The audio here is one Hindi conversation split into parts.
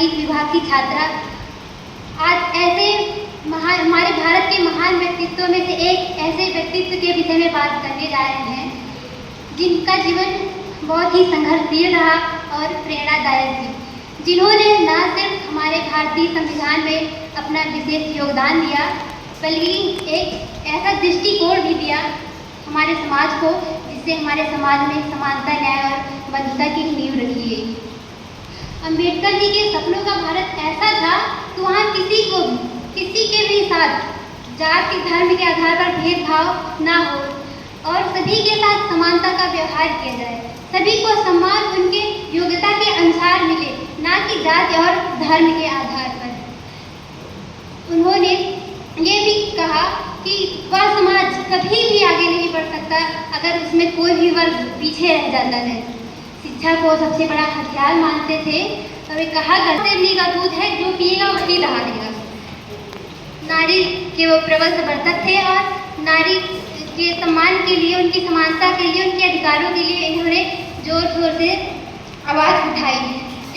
तकनीक विभाग की छात्रा। आज ऐसे हमारे भारत के महान व्यक्तित्वों में से एक ऐसे व्यक्तित्व के विषय में बात करने जा रहे हैं जिनका जीवन बहुत ही संघर्षशील रहा और प्रेरणादायक थी, जिन्होंने न सिर्फ हमारे भारतीय संविधान में अपना विशेष योगदान दिया बल्कि एक ऐसा दृष्टिकोण भी दिया हमारे समाज को, जिससे हमारे समाज में समानता, न्याय और बंधुता की नींव रखी गई। अम्बेडकर जी के सपनों का भारत ऐसा था कि वहाँ किसी के भी साथ जाति धर्म के आधार पर भेदभाव ना हो और सभी के साथ समानता का व्यवहार किया जाए, सभी को सम्मान उनके योग्यता के अनुसार मिले, ना कि जाति और धर्म के आधार पर। उन्होंने ये भी कहा कि वह समाज कभी भी आगे नहीं बढ़ सकता अगर उसमें कोई भी वर्ग पीछे रह जाता है। शिक्षा को सबसे बड़ा हथियार मानते थे और वे कहा करते नी का दूध है जो पिएगा वही दहा देगा। नारी के वो प्रबल समर्थक थे और नारी के सम्मान के लिए, उनकी समानता के लिए, उनके अधिकारों के लिए इन्होंने जोर शोर से आवाज़ उठाई।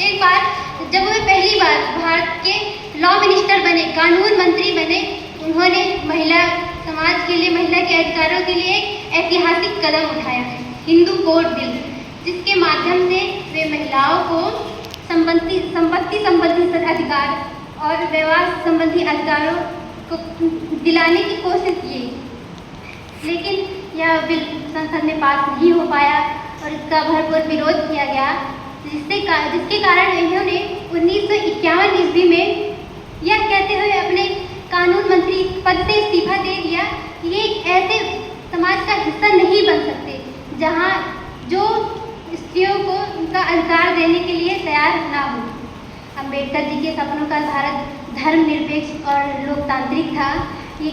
एक बार जब वे पहली बार भारत के लॉ मिनिस्टर बने, कानून मंत्री बने, उन्होंने महिला समाज के लिए, महिला के अधिकारों के लिए एक ऐतिहासिक कदम उठाया, हिंदू कोड बिल, जिसके माध्यम से वे महिलाओं को संपत्ति संबंधी अधिकार और विवाह संबंधी अधिकारों को दिलाने की कोशिश की, लेकिन यह बिल संसद में पास नहीं हो पाया और इसका भरपूर विरोध किया गया, जिसके कारण इन्होंने 1951 ईस्वी में यह कहते हुए अपने कानून मंत्री पद से इस्तीफा दे दिया कि ये एक ऐसे समाज का हिस्सा नहीं बन सकते जहाँ जो स्त्रियों को उनका अधिकार देने के लिए तैयार ना हो। अम्बेडकर जी के सपनों का भारत धर्मनिरपेक्ष और लोकतांत्रिक था। ये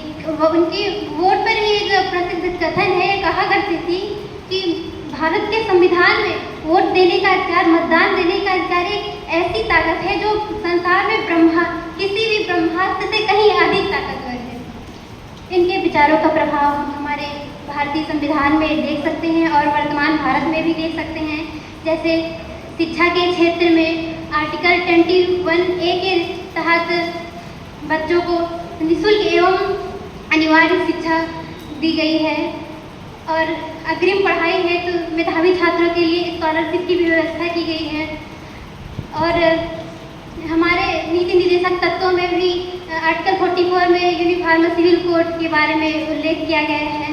उनकी वोट पर ही एक प्रसिद्ध कथन है, कहा करती थी कि भारत के संविधान में वोट देने का अधिकार, मतदान देने का अधिकार एक ऐसी ताकत है जो संसार में किसी भी ब्रह्मास्त्र से कहीं अधिक ताकतवर है। इनके विचारों का प्रभाव हम हमारे भारतीय संविधान में देख सकते हैं और वर्तमान भारत में भी देख सकते हैं। जैसे शिक्षा के क्षेत्र में आर्टिकल 21A के तहत बच्चों को निःशुल्क एवं अनिवार्य शिक्षा दी गई है और अग्रिम पढ़ाई है तो मेधावी छात्रों के लिए स्कॉलरशिप की भी व्यवस्था की गई है। और हमारे नीति निर्देशक तत्वों में भी आर्टिकल 44 में यूनिफॉर्म सिविल कोड के बारे में उल्लेख किया गया है।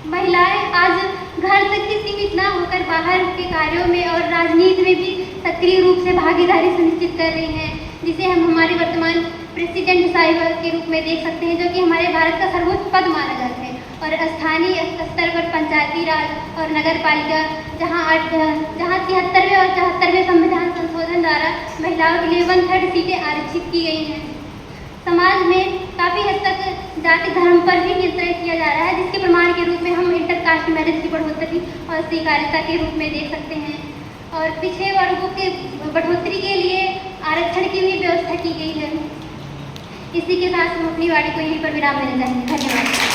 महिलाएं आज घर तक ही सीमित न होकर बाहर के कार्यों में और राजनीति में भी सक्रिय रूप से भागीदारी सुनिश्चित कर रही हैं, जिसे हम हमारे वर्तमान प्रेसिडेंट साहिबा के रूप में देख सकते हैं, जो कि हमारे भारत का सर्वोच्च पद माना जाता है। और स्थानीय स्तर पर पंचायती राज और नगर पालिका, जहाँ 73वें और 74वें संविधान संशोधन द्वारा महिलाओं के लिए 1/3 सीटें आरक्षित की गई हैं। समाज में काफ़ी हद तक जाति धर्म पर भी नियंत्रण किया जा रहा है, जिसके प्रमाण के रूप में हम इंटरकास्ट मैरिज की बढ़ोतरी और स्वीकार्यता के रूप में देख सकते हैं। और पिछड़े वर्गों के बढ़ोतरी के लिए आरक्षण की भी व्यवस्था की गई है। इसी के साथ हम अपनी वाणी को यहीं पर विराम देना चाहेंगे। धन्यवाद।